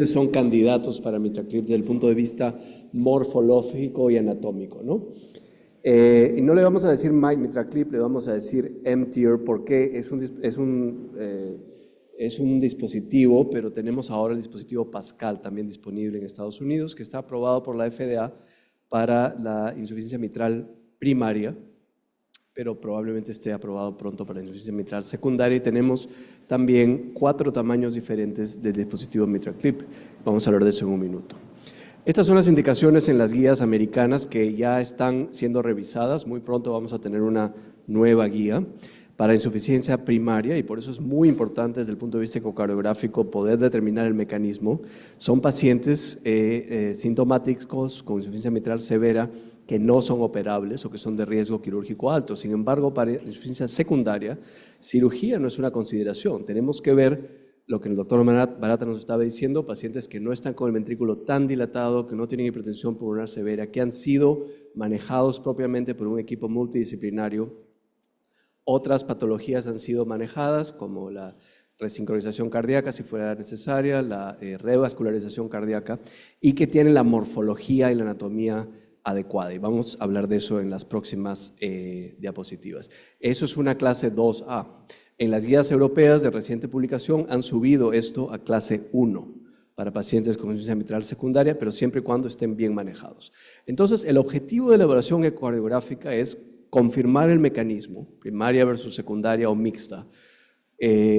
pacientes son candidatos para MitraClip desde el punto de vista morfológico y anatómico, ¿no? Y no le vamos a decir MitraClip, le vamos a decir M-Tier porque es un dispositivo, pero tenemos ahora el dispositivo Pascal también disponible en Estados Unidos, que está aprobado por la FDA para la insuficiencia mitral primaria, pero probablemente esté aprobado pronto para la insuficiencia mitral secundaria. Y tenemos también 4 tamaños diferentes del dispositivo MitraClip. Vamos a hablar de eso en un minuto. Estas son las indicaciones en las guías americanas que ya están siendo revisadas. Muy pronto vamos a tener una nueva guía para insuficiencia primaria y por eso es muy importante desde el punto de vista ecocardiográfico poder determinar el mecanismo. Son pacientes sintomáticos con insuficiencia mitral severa que no son operables o que son de riesgo quirúrgico alto. Sin embargo, para insuficiencia secundaria, cirugía no es una consideración. Tenemos que ver lo que el doctor Barata nos estaba diciendo, pacientes que no están con el ventrículo tan dilatado, que no tienen hipertensión pulmonar severa, que han sido manejados propiamente por un equipo multidisciplinario. Otras patologías han sido manejadas, como la resincronización cardíaca, si fuera necesaria, la revascularización cardíaca, y que tienen la morfología y la anatomía adecuada. Y vamos a hablar de eso en las próximas diapositivas. Eso es una clase 2A. En las guías europeas de reciente publicación han subido esto a clase 1 para pacientes con insuficiencia mitral secundaria, pero siempre y cuando estén bien manejados. Entonces, el objetivo de la evaluación ecocardiográfica es confirmar el mecanismo, primaria versus secundaria o mixta,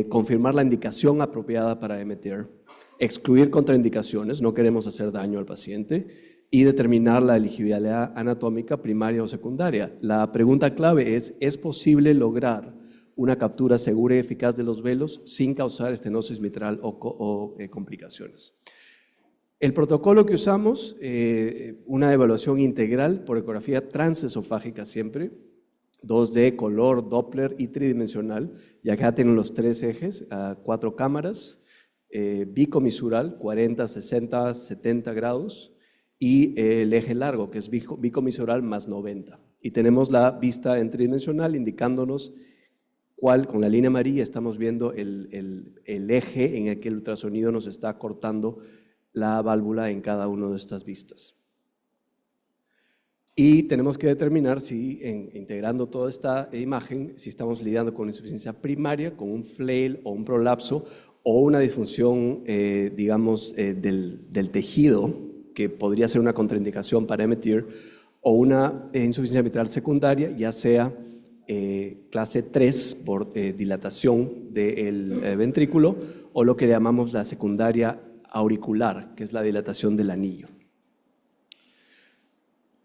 confirmar la indicación apropiada para emitir, excluir contraindicaciones, no queremos hacer daño al paciente, y determinar la elegibilidad anatómica primaria o secundaria. La pregunta clave ¿es posible lograr una captura segura y eficaz de los velos sin causar estenosis mitral o complicaciones? El protocolo que usamos, una evaluación integral por ecografía transesofágica siempre, 2D, color, Doppler y tridimensional, y acá tienen los 3 ejes, 4 cámaras, bicomisural, 40, 60, 70 grados, y el eje largo, que es bicomisural más 90. Y tenemos la vista en tridimensional indicándonos cuál, con la línea amarilla estamos viendo el eje en el que el ultrasonido nos está cortando la válvula en cada una de estas vistas. Y tenemos que determinar si, integrando toda esta imagen, si estamos lidiando con insuficiencia primaria, con un flail o un prolapso o una disfunción, digamos, del tejido, que podría ser una contraindicación para emitir, o una insuficiencia mitral secundaria, ya sea clase 3 por dilatación del ventrículo o lo que llamamos la secundaria auricular, que es la dilatación del anillo.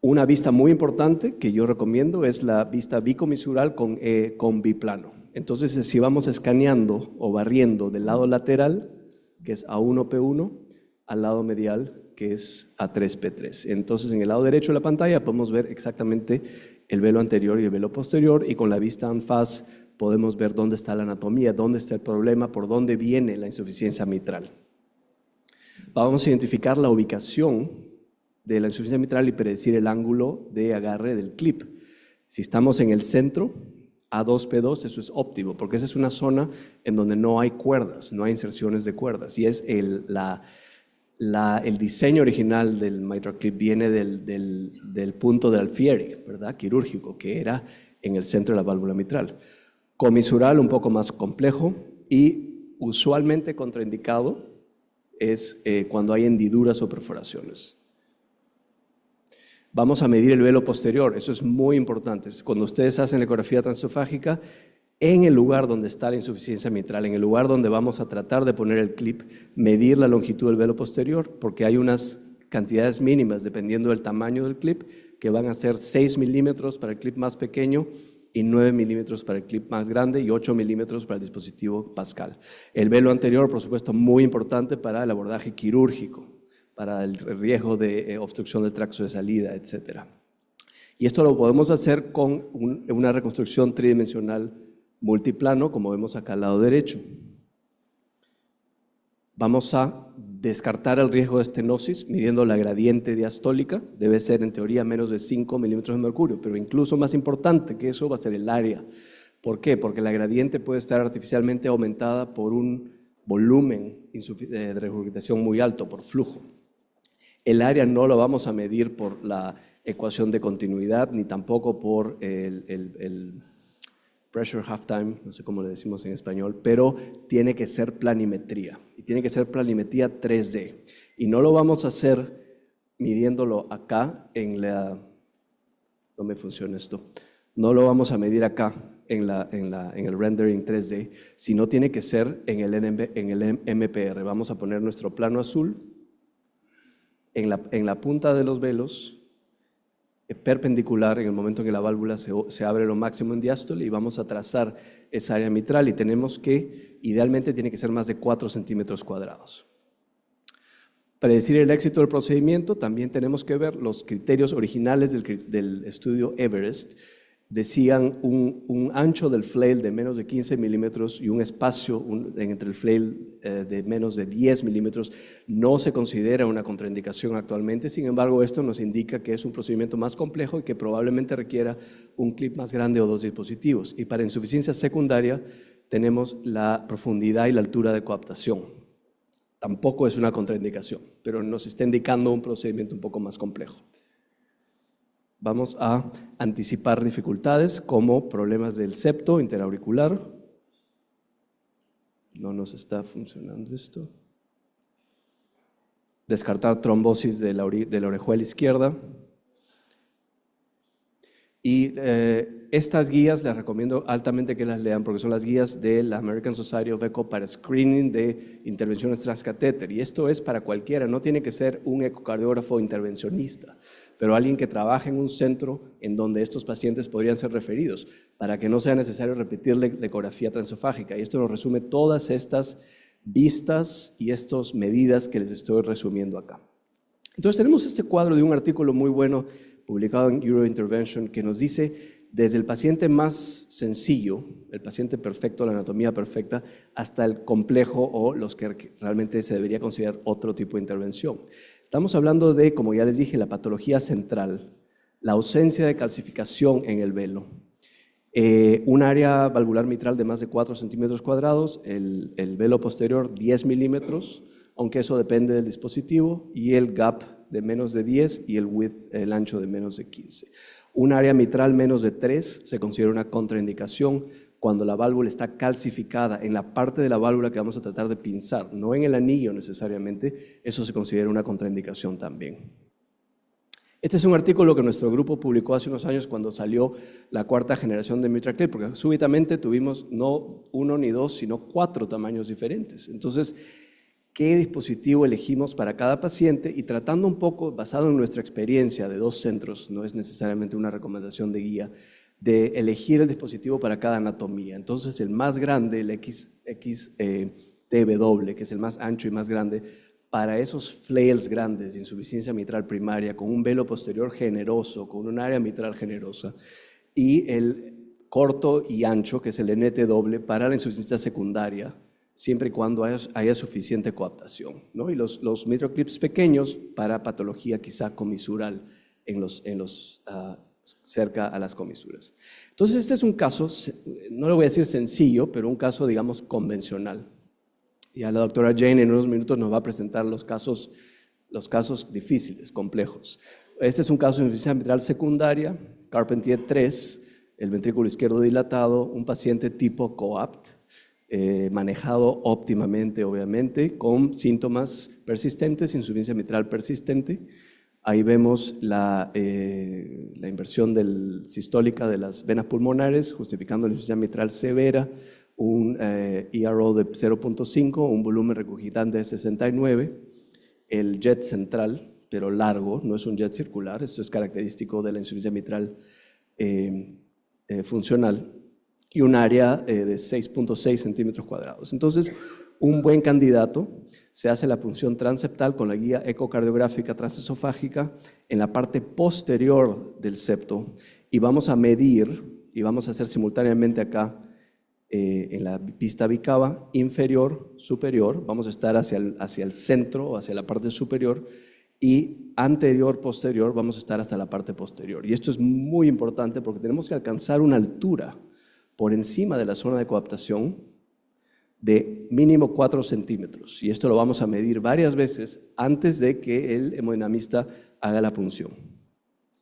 Una vista muy importante que yo recomiendo es la vista bicomisural con biplano. Entonces, si vamos escaneando o barriendo del lado lateral, que es A1P1, al lado medial, que es A3P3. Entonces, en el lado derecho de la pantalla podemos ver exactamente el velo anterior y el velo posterior, y con la vista en faz podemos ver dónde está la anatomía, dónde está el problema, por dónde viene la insuficiencia mitral. Vamos a identificar la ubicación de la insuficiencia mitral y predecir el ángulo de agarre del clip. Si estamos en el centro, A2P2, eso es óptimo, porque esa es una zona en donde no hay cuerdas, no hay inserciones de cuerdas, y es el diseño original del MitraClip viene del punto de Alfieri, ¿verdad? Quirúrgico, que era en el centro de la válvula mitral. Comisural, un poco más complejo, y usualmente contraindicado es cuando hay hendiduras o perforaciones. Vamos a medir el velo posterior, eso es muy importante. Cuando ustedes hacen la ecografía transesofágica, en el lugar donde está la insuficiencia mitral, en el lugar donde vamos a tratar de poner el clip, medir la longitud del velo posterior, porque hay unas cantidades mínimas, dependiendo del tamaño del clip, que van a ser 6 milímetros para el clip más pequeño y 9 milímetros para el clip más grande y 8 milímetros para el dispositivo Pascal. El velo anterior, por supuesto, muy importante para el abordaje quirúrgico, para el riesgo de obstrucción del tracto de salida, etc. Y esto lo podemos hacer con una reconstrucción tridimensional multiplano, como vemos acá al lado derecho. Vamos a descartar el riesgo de estenosis midiendo la gradiente diastólica, debe ser en teoría menos de 5 milímetros de mercurio, pero incluso más importante que eso va a ser el área. ¿Por qué? Porque la gradiente puede estar artificialmente aumentada por un volumen de regurgitación muy alto, por flujo. El área no lo vamos a medir por la ecuación de continuidad, ni tampoco por el pressure half-time, no sé cómo le decimos en español, pero tiene que ser planimetría, y tiene que ser planimetría 3D. Y no lo vamos a hacer midiéndolo acá en la... No me funciona esto. No lo vamos a medir acá en el rendering 3D, sino tiene que ser en el MPR. Vamos a poner nuestro plano azul en la punta de los velos, perpendicular en el momento en que la válvula se abre lo máximo en diástole, y vamos a trazar esa área mitral, y tenemos que, idealmente tiene que ser más de 4 centímetros cuadrados. Para predecir el éxito del procedimiento también tenemos que ver los criterios originales del estudio Everest. Decían un ancho del flail de menos de 15 milímetros y un espacio entre el flail de menos de 10 milímetros no se considera una contraindicación actualmente. Sin embargo, esto nos indica que es un procedimiento más complejo y que probablemente requiera un clip más grande o 2 dispositivos. Y para insuficiencia secundaria tenemos la profundidad y la altura de coaptación. Tampoco es una contraindicación, pero nos está indicando un procedimiento un poco más complejo. Vamos a anticipar dificultades como problemas del septo interauricular. No nos está funcionando esto. Descartar trombosis de la orejuela izquierda. Y estas guías les recomiendo altamente que las lean, porque son las guías de la American Society of Echo para screening de intervenciones transcatéter. Y esto es para cualquiera, no tiene que ser un ecocardiógrafo intervencionista, pero alguien que trabaje en un centro en donde estos pacientes podrían ser referidos, para que no sea necesario repetirle la ecografía transesofágica. Y esto nos resume todas estas vistas y estas medidas que les estoy resumiendo acá. Entonces tenemos este cuadro de un artículo muy bueno publicado en Eurointervention, que nos dice desde el paciente más sencillo, el paciente perfecto, la anatomía perfecta, hasta el complejo o los que realmente se debería considerar otro tipo de intervención. Estamos hablando de, como ya les dije, la patología central, la ausencia de calcificación en el velo, un área valvular mitral de más de 4 centímetros cuadrados, el velo posterior 10 milímetros, aunque eso depende del dispositivo, y el gap de menos de 10 y el ancho de menos de 15. Un área mitral menos de 3 se considera una contraindicación cuando la válvula está calcificada en la parte de la válvula que vamos a tratar de pinzar, no en el anillo necesariamente. Eso se considera una contraindicación también. Este es un artículo que nuestro grupo publicó hace unos años cuando salió la 4ª generación de MitraClip, porque súbitamente tuvimos no 1 ni 2, sino 4 tamaños diferentes. Entonces, ¿qué dispositivo elegimos para cada paciente? Y tratando un poco, basado en nuestra experiencia de 2 centros, no es necesariamente una recomendación de guía, de elegir el dispositivo para cada anatomía. Entonces, el más grande, el XTW, que es el más ancho y más grande, para esos flails grandes de insuficiencia mitral primaria, con un velo posterior generoso, con un área mitral generosa, y el corto y ancho, que es el NTW, para la insuficiencia secundaria, siempre y cuando haya suficiente coaptación, ¿no? Y los MitraClips pequeños para patología quizá comisural cerca a las comisuras. Entonces, este es un caso, no le voy a decir sencillo, pero un caso, digamos, convencional. Y a la doctora Jane en unos minutos nos va a presentar los casos difíciles, complejos. Este es un caso de insuficiencia mitral secundaria, Carpentier 3, el ventrículo izquierdo dilatado, un paciente tipo COAPT, manejado óptimamente, obviamente, con síntomas persistentes, insuficiencia mitral persistente. Ahí vemos la inversión sistólica de las venas pulmonares, justificando la insuficiencia mitral severa, un ERO de 0.5, un volumen regurgitante de 69, el jet central, pero largo, no es un jet circular, esto es característico de la insuficiencia mitral funcional, y un área de 6.6 centímetros cuadrados. Entonces, un buen candidato, se hace la punción transeptal con la guía ecocardiográfica transesofágica en la parte posterior del septo, y vamos a medir, y vamos a hacer simultáneamente acá, en la vista bicava, inferior, superior, vamos a estar hacia el centro o hacia la parte superior, y anterior, posterior, vamos a estar hasta la parte posterior. Y esto es muy importante porque tenemos que alcanzar una altura por encima de la zona de coaptación de mínimo 4 centímetros. Y esto lo vamos a medir varias veces antes de que el hemodinamista haga la punción.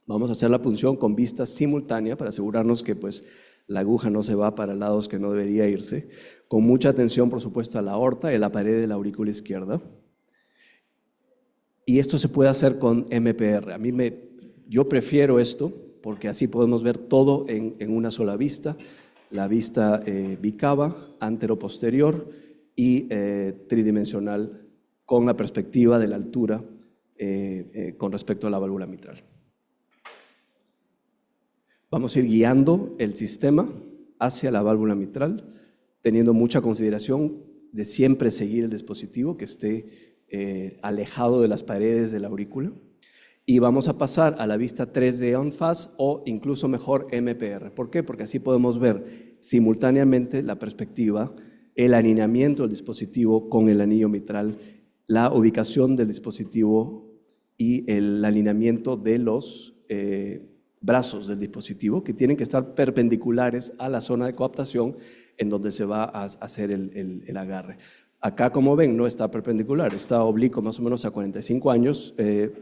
Vamos a hacer la punción con vista simultánea para asegurarnos que pues, la aguja no se va para lados que no debería irse. Con mucha atención, por supuesto, a la aorta y a la pared de la aurícula izquierda. Y esto se puede hacer con MPR. Yo prefiero esto porque así podemos ver todo en una sola vista. La vista bicava, antero-posterior y tridimensional con la perspectiva de la altura con respecto a la válvula mitral. Vamos a ir guiando el sistema hacia la válvula mitral, teniendo mucha consideración de siempre seguir el dispositivo que esté alejado de las paredes de la aurícula. Y vamos a pasar a la vista 3D en faz o incluso mejor MPR. ¿Por qué? Porque así podemos ver simultáneamente la perspectiva, el alineamiento del dispositivo con el anillo mitral, la ubicación del dispositivo y el alineamiento de los brazos del dispositivo que tienen que estar perpendiculares a la zona de coaptación en donde se va a hacer el agarre. Acá, como ven, no está perpendicular, está oblicuo más o menos a 45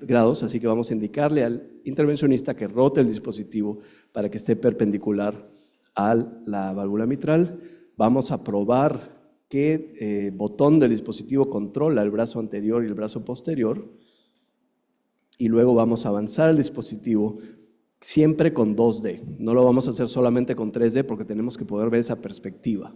grados, así que vamos a indicarle al intervencionista que rote el dispositivo para que esté perpendicular a la válvula mitral. Vamos a probar qué botón del dispositivo controla el brazo anterior y el brazo posterior, y luego vamos a avanzar el dispositivo siempre con 2D. No lo vamos a hacer solamente con 3D porque tenemos que poder ver esa perspectiva.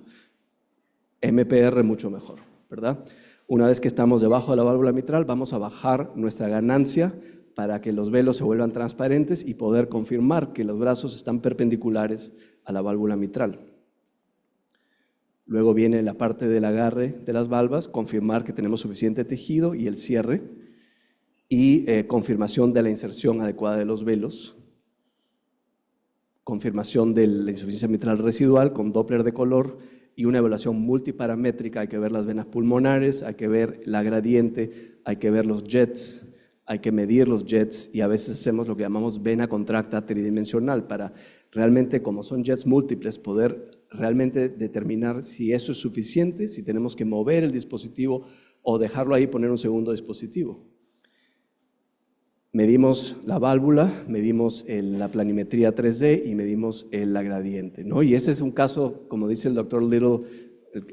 MPR mucho mejor, ¿verdad? Una vez que estamos debajo de la válvula mitral, vamos a bajar nuestra ganancia para que los velos se vuelvan transparentes y poder confirmar que los brazos están perpendiculares a la válvula mitral. Luego viene la parte del agarre de las valvas, confirmar que tenemos suficiente tejido y el cierre, y confirmación de la inserción adecuada de los velos, confirmación de la insuficiencia mitral residual con Doppler de color y una evaluación multiparamétrica. Hay que ver las venas pulmonares, hay que ver la gradiente, hay que ver los jets, hay que medir los jets y a veces hacemos lo que llamamos vena contracta tridimensional para realmente, como son jets múltiples, poder realmente determinar si eso es suficiente, si tenemos que mover el dispositivo o dejarlo ahí y poner un segundo dispositivo. Medimos la válvula, medimos la planimetría 3D y medimos la gradiente, ¿no? Y ese es un caso, como dice el doctor Little,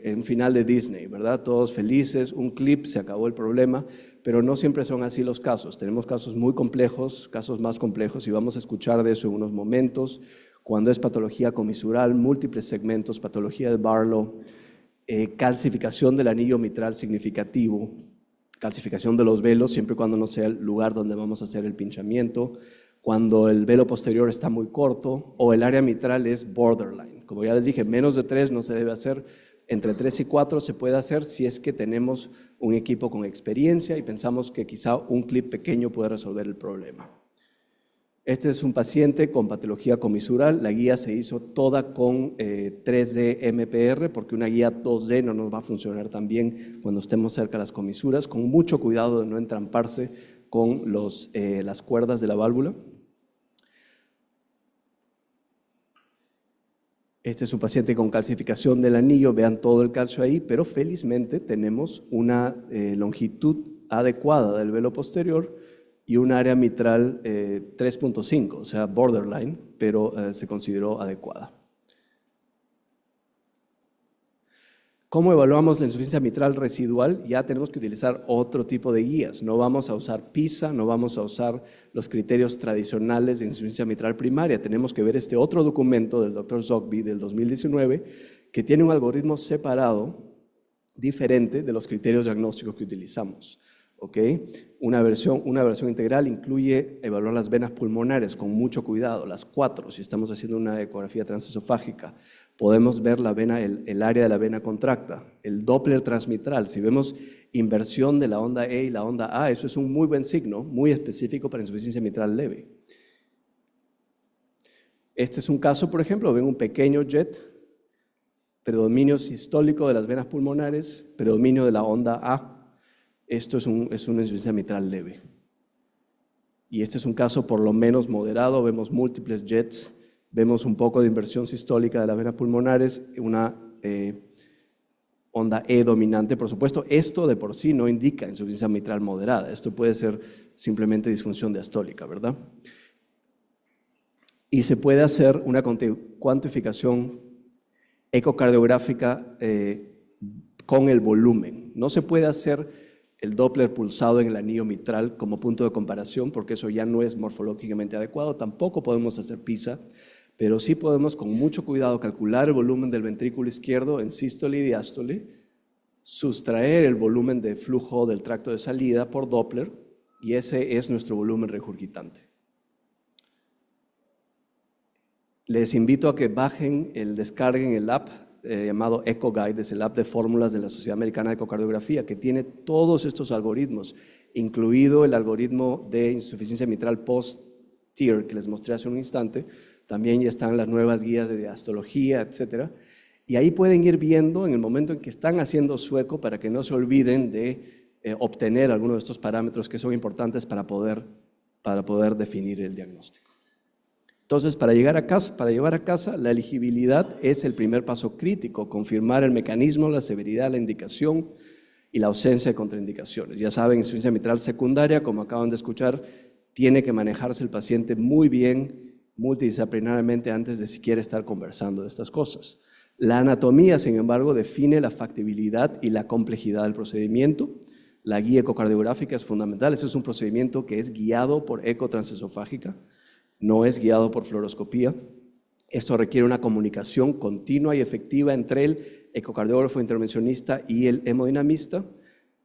en final de Disney, ¿verdad? Todos felices, un clip, se acabó el problema, pero no siempre son así los casos. Tenemos casos muy complejos, casos más complejos, y vamos a escuchar de eso en unos momentos, cuando es patología comisural, múltiples segmentos, patología de Barlow, calcificación del anillo mitral significativo, calcificación de los velos, siempre y cuando no sea el lugar donde vamos a hacer el pinchamiento, cuando el velo posterior está muy corto o el área mitral es borderline. Como ya les dije, menos de 3 no se debe hacer, entre 3 y 4 se puede hacer si es que tenemos un equipo con experiencia y pensamos que quizá un clip pequeño puede resolver el problema. Este es un paciente con patología comisural. La guía se hizo toda con 3D MPR porque una guía 2D no nos va a funcionar tan bien cuando estemos cerca de las comisuras, con mucho cuidado de no entramparse con las cuerdas de la válvula. Este es un paciente con calcificación del anillo, vean todo el calcio ahí, pero felizmente tenemos una longitud adecuada del velo posterior y un área mitral 3.5, o sea, borderline, pero se consideró adecuada. ¿Cómo evaluamos la insuficiencia mitral residual? Ya tenemos que utilizar otro tipo de guías. No vamos a usar PISA, no vamos a usar los criterios tradicionales de insuficiencia mitral primaria. Tenemos que ver este otro documento del Dr. Zogby del 2019 que tiene un algoritmo separado, diferente de los criterios diagnósticos que utilizamos. ¿Okay? Una versión integral incluye evaluar las venas pulmonares con mucho cuidado, las 4, si estamos haciendo una ecografía transesofágica. Podemos ver la vena, el área de la vena contracta, el Doppler transmitral. Si vemos inversión de la onda E y la onda A, eso es un muy buen signo, muy específico para insuficiencia mitral leve. Este es un caso, por ejemplo, ven un pequeño jet, predominio sistólico de las venas pulmonares, predominio de la onda A. Esto es una insuficiencia mitral leve. Y este es un caso por lo menos moderado, vemos múltiples jets, vemos un poco de inversión sistólica de las venas pulmonares, onda E dominante. Por supuesto, esto de por sí no indica insuficiencia mitral moderada. Esto puede ser simplemente disfunción diastólica, ¿verdad? Y se puede hacer una cuantificación ecocardiográfica con el volumen. No se puede hacer el Doppler pulsado en el anillo mitral como punto de comparación, porque eso ya no es morfológicamente adecuado. Tampoco podemos hacer PISA, pero sí podemos con mucho cuidado calcular el volumen del ventrículo izquierdo en sístole y diástole, sustraer el volumen de flujo del tracto de salida por Doppler, y ese es nuestro volumen regurgitante. Les invito a que descarguen el app llamado EcoGuide, es el app de fórmulas de la Sociedad Americana de Ecocardiografía, que tiene todos estos algoritmos, incluido el algoritmo de insuficiencia mitral post-TEER que les mostré hace un instante. También ya están las nuevas guías de diastología, etcétera. Y ahí pueden ir viendo en el momento en que están haciendo su eco para que no se olviden de obtener algunos de estos parámetros que son importantes para poder definir el diagnóstico. Entonces, para llevar a casa, la elegibilidad es el primer paso crítico, confirmar el mecanismo, la severidad, la indicación y la ausencia de contraindicaciones. Ya saben, insuficiencia mitral secundaria, como acaban de escuchar, tiene que manejarse el paciente muy bien, multidisciplinariamente, antes de siquiera estar conversando de estas cosas. La anatomía, sin embargo, define la factibilidad y la complejidad del procedimiento. La guía ecocardiográfica es fundamental. Ese es un procedimiento que es guiado por eco transesofágica, no es guiado por fluoroscopía. Esto requiere una comunicación continua y efectiva entre el ecocardiógrafo intervencionista y el hemodinamista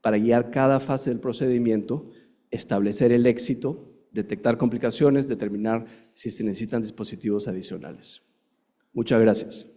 para guiar cada fase del procedimiento, establecer el éxito, detectar complicaciones, determinar si se necesitan dispositivos adicionales. Muchas gracias.